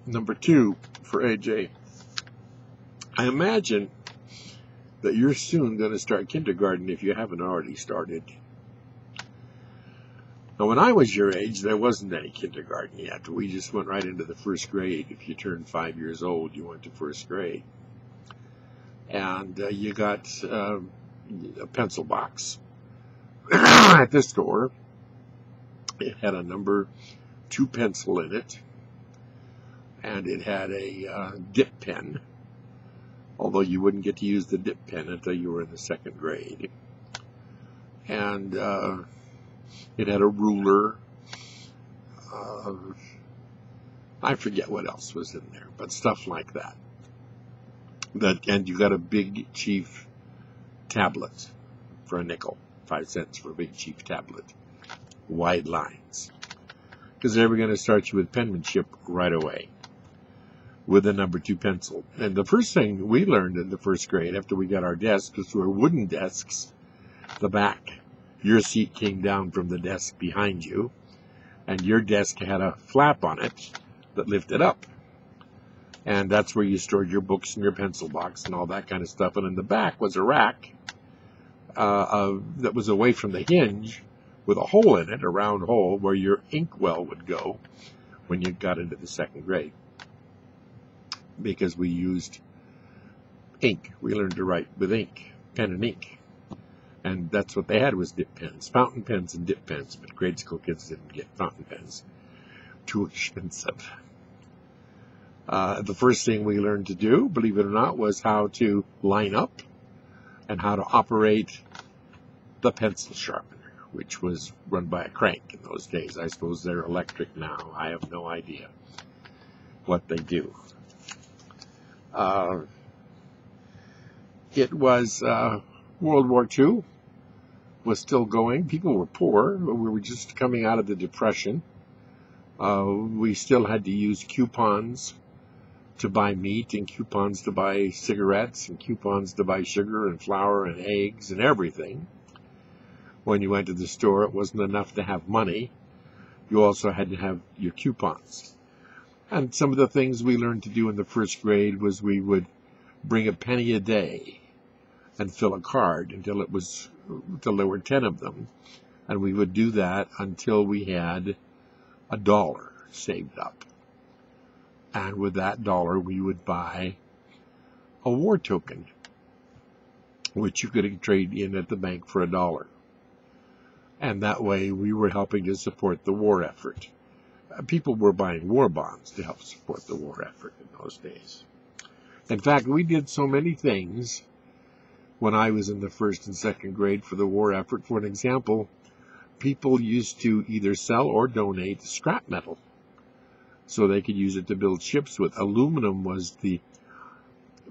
Number 2 for AJ. I imagine that you're soon going to start kindergarten if you haven't already started. Now, when I was your age, there wasn't any kindergarten yet. We just went right into the first grade. If you turned 5 years old, you went to first grade. And you got a pencil box at the store. It had a number 2 pencil in it. And it had a dip pen. Although you wouldn't get to use the dip pen until you were in the 2nd grade. And it had a ruler. I forget what else was in there, but stuff like that. And you got a Big Chief tablet for a nickel, 5 cents for a Big Chief tablet. Wide lines. Because they were going to start you with penmanship right away with a number 2 pencil. And the first thing we learned in the 1st grade after we got our desks, because we were wooden desks, the back, your seat came down from the desk behind you, and your desk had a flap on it that lifted up. And that's where you stored your books and your pencil box and all that kind of stuff. And in the back was a rack that was away from the hinge with a hole in it, a round hole, where your inkwell would go when you got into the 2nd grade. Because we used ink. We learned to write with ink, pen and ink. And that's what they had was dip pens, fountain pens and dip pens. But grade school kids didn't get fountain pens. Too expensive. The first thing we learned to do, believe it or not, was how to line up and how to operate the pencil sharpener, which was run by a crank in those days. I suppose they're electric now. I have no idea what they do. It was World War II was still going. People were poor. We were just coming out of the Depression. We still had to use coupons to buy meat and coupons to buy cigarettes and coupons to buy sugar and flour and eggs and everything. When you went to the store, it wasn't enough to have money. You also had to have your coupons. And some of the things we learned to do in the 1st grade was we would bring a penny a day and fill a card until there were 10 of them. And we would do that until we had $1 saved up. And with that $1, we would buy a war token, which you could trade in at the bank for $1. And that way we were helping to support the war effort. People were buying war bonds to help support the war effort in those days. In fact, we did so many things when I was in the 1st and 2nd grade for the war effort. For an example, people used to either sell or donate scrap metal so they could use it to build ships with. Aluminum was the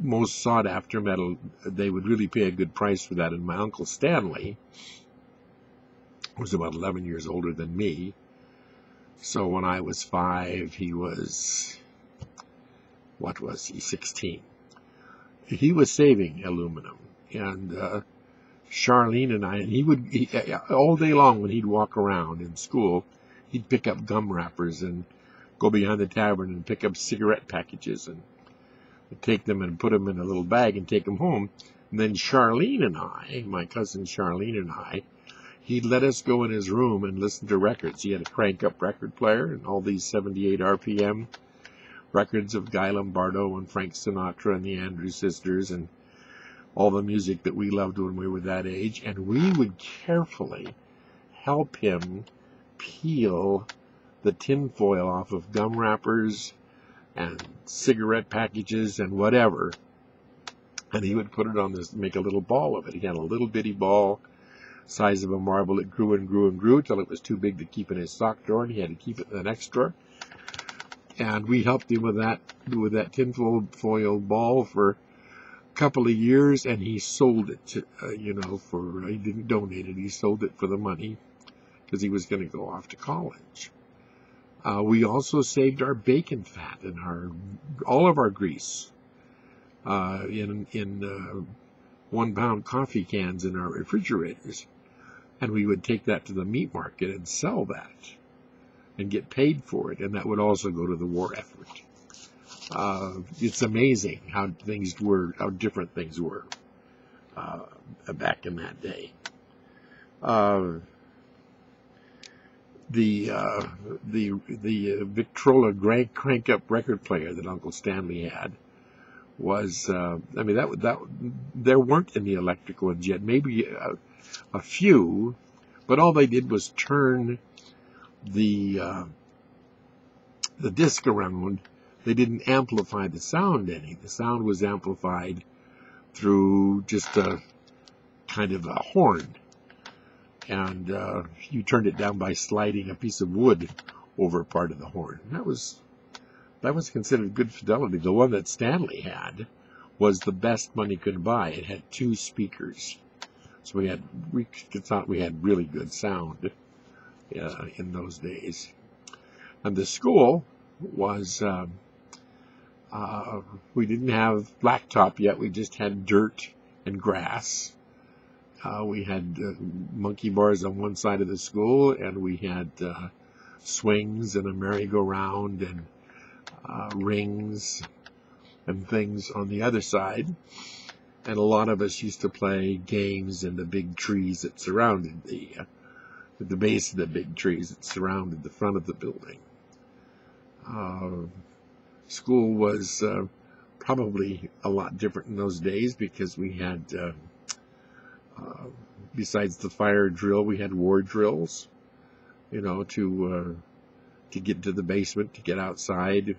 most sought-after metal. They would really pay a good price for that. And my Uncle Stanley was about 11 years older than me. So when I was 5, he was, 16. He was saving aluminum. And Charlene and I, and he all day long when he'd walk around in school, he'd pick up gum wrappers and go behind the tavern and pick up cigarette packages and take them and put them in a little bag and take them home. And then Charlene and I, my cousin Charlene and I, he'd let us go in his room and listen to records. He had a crank-up record player and all these 78 RPM records of Guy Lombardo and Frank Sinatra and the Andrews Sisters and all the music that we loved when we were that age. And we would carefully help him peel the tinfoil off of gum wrappers and cigarette packages and whatever. And he would put it on this, make a little ball of it. He had a little bitty ball size of a marble. It grew and grew and grew till it was too big to keep in his sock drawer, and he had to keep it in the next drawer. And we helped him with that tinfoil ball for a couple of years, and he sold it to, he didn't donate it, he sold it for the money because he was going to go off to college. We also saved our bacon fat and all of our grease in 1-pound coffee cans in our refrigerators. And we would take that to the meat market and sell that and get paid for it. And that would also go to the war effort. It's amazing how different things were back in that day. The Victrola crank up record player that Uncle Stanley had was, I mean, that there weren't any electric ones yet. Maybe a few, but all they did was turn the disc around. They didn't amplify the sound any. The sound was amplified through just a kind of a horn. And you turned it down by sliding a piece of wood over a part of the horn. That was considered good fidelity. The one that Stanley had was the best money could buy. It had 2 speakers. So we thought we had really good sound in those days. And the school was, we didn't have blacktop yet. We just had dirt and grass. We had monkey bars on one side of the school, and we had swings and a merry-go-round and rings and things on the other side. And a lot of us used to play games in the big trees that surrounded at the base of the big trees that surrounded the front of the building. School was probably a lot different in those days because we had, besides the fire drill, we had war drills, to get to the basement, to get outside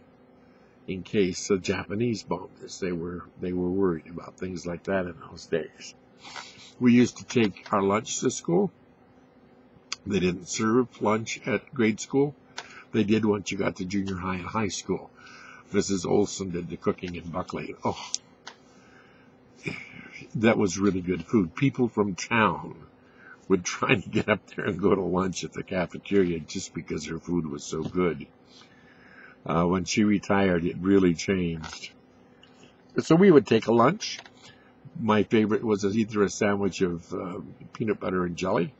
in case the Japanese bombed us. They were worried about things like that in those days. We used to take our lunch to school. They didn't serve lunch at grade school. They did once you got to junior high and high school. Mrs. Olson did the cooking in Buckley. Oh, that was really good food. People from town would try to get up there and go to lunch at the cafeteria just because her food was so good. When she retired, it really changed. So we would take a lunch. My favorite was either a sandwich of peanut butter and jelly,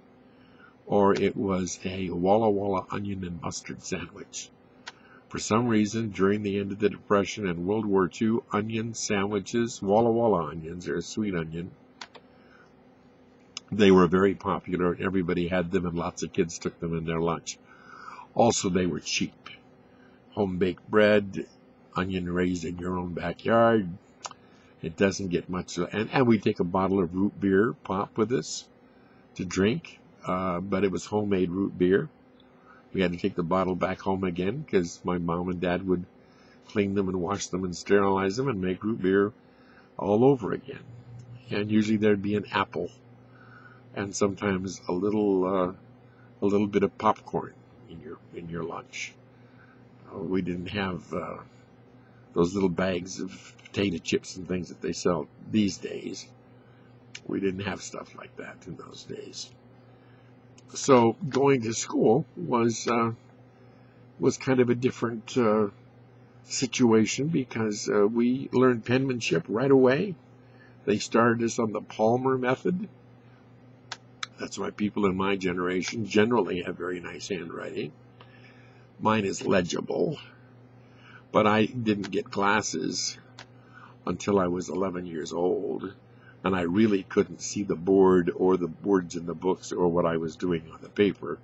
or it was a Walla Walla onion and mustard sandwich. For some reason, during the end of the Depression and World War II, onion sandwiches, Walla Walla onions, they're a sweet onion, they were very popular. Everybody had them, and lots of kids took them in their lunch. Also, they were cheap. Home-baked bread, onion raised in your own backyard. It doesn't get much. And we take a bottle of root beer pop with us to drink, but it was homemade root beer. We had to take the bottle back home again because my mom and dad would clean them and wash them and sterilize them and make root beer all over again. And usually there'd be an apple and sometimes a little bit of popcorn in your lunch. We didn't have those little bags of potato chips and things that they sell these days. We didn't have stuff like that in those days. So going to school was kind of a different situation because we learned penmanship right away. They started us on the Palmer method. That's why people in my generation generally have very nice handwriting. Mine is legible, but I didn't get glasses until I was 11 years old. And I really couldn't see the board or the words in the books or what I was doing on the paper.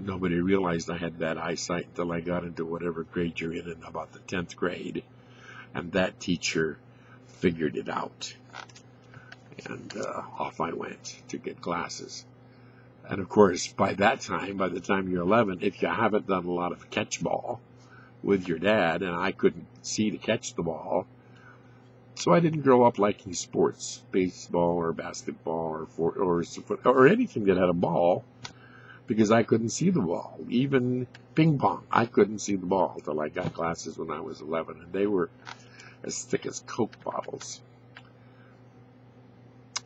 Nobody realized I had bad eyesight until I got into whatever grade you're in about the 10th grade. And that teacher figured it out. And off I went to get glasses. And of course, by the time you're 11, if you haven't done a lot of catch ball with your dad, and I couldn't see to catch the ball, so I didn't grow up liking sports, baseball or basketball or anything that had a ball, because I couldn't see the ball. Even ping pong, I couldn't see the ball until I got glasses when I was 11, and they were as thick as Coke bottles.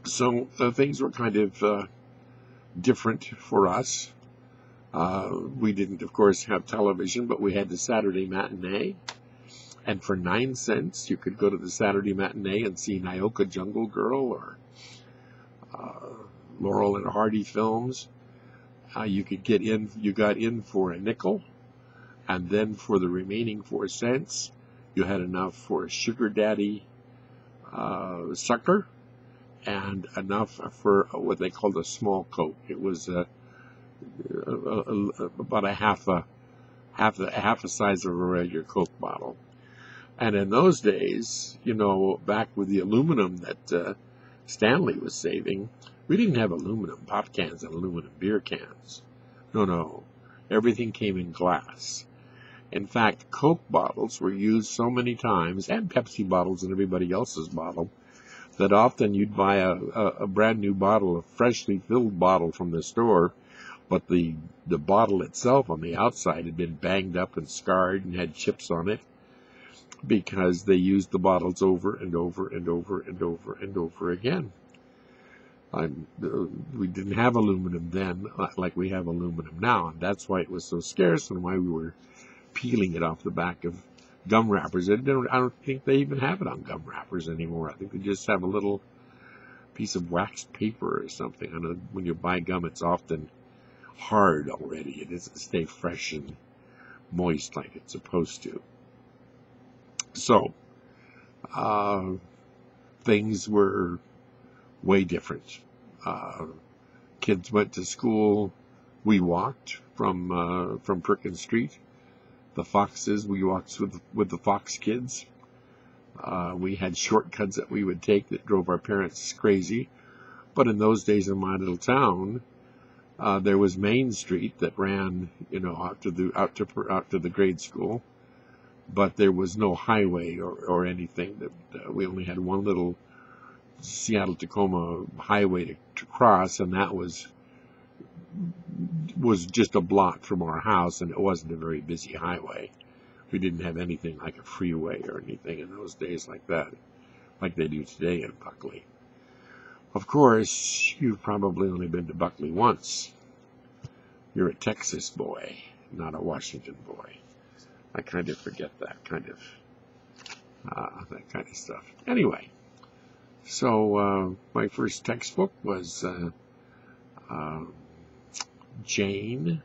So things were kind of different for us. We didn't, of course, have television, but we had the Saturday matinee. And for 9 cents, you could go to the Saturday matinee and see Nyoka Jungle Girl or Laurel and Hardy films. You got in for a nickel, and then for the remaining 4 cents, You had enough for a sugar daddy sucker, and enough for what they called a small Coke. It was about half the size of a regular Coke bottle. And in those days, back with the aluminum that Stanley was saving, we didn't have aluminum pop cans and aluminum beer cans. No. Everything came in glass. In fact, Coke bottles were used so many times, and Pepsi bottles and everybody else's bottle, that often you'd buy a brand new bottle, a freshly filled bottle from the store, but the bottle itself on the outside had been banged up and scarred and had chips on it, because they used the bottles over and over and over and over and over again. We didn't have aluminum then like we have aluminum now, and that's why it was so scarce and why we were peeling it off the back of gum wrappers. I don't think they even have it on gum wrappers anymore. I think they just have a little piece of waxed paper or something. I know when you buy gum, it's often hard already. It doesn't stay fresh and moist like it's supposed to. So, things were way different. Kids went to school. We walked from Perkins Street. The Foxes, we walked with the Fox kids. We had shortcuts that we would take that drove our parents crazy. But in those days in my little town, there was Main Street that ran, out to the grade school. But there was no highway or anything. That we only had one little Seattle-Tacoma highway to cross, and that was just a block from our house, and it wasn't a very busy highway. We didn't have anything like a freeway or anything in those days like that, like they do today in Buckley. Of course, you've probably only been to Buckley once. You're a Texas boy, not a Washington boy. I kind of forget that kind of stuff. Anyway, so my first textbook was Jane.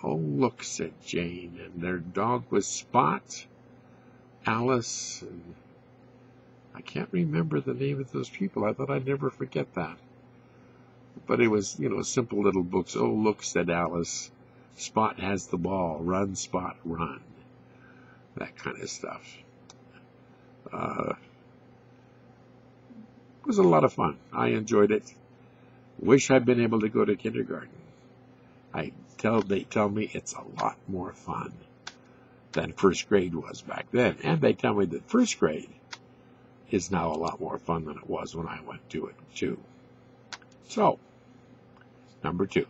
Oh, look, said Jane, and their dog was Spot, Alice, and I can't remember the name of those people. I thought I'd never forget that. But it was, simple little books. Oh, look, said Alice, Spot has the ball. Run, Spot, run. That kind of stuff. It was a lot of fun. I enjoyed it. Wish I'd been able to go to kindergarten. They tell me it's a lot more fun than first grade was back then. And they tell me that first grade is now a lot more fun than it was when I went to it, too. So, number 2.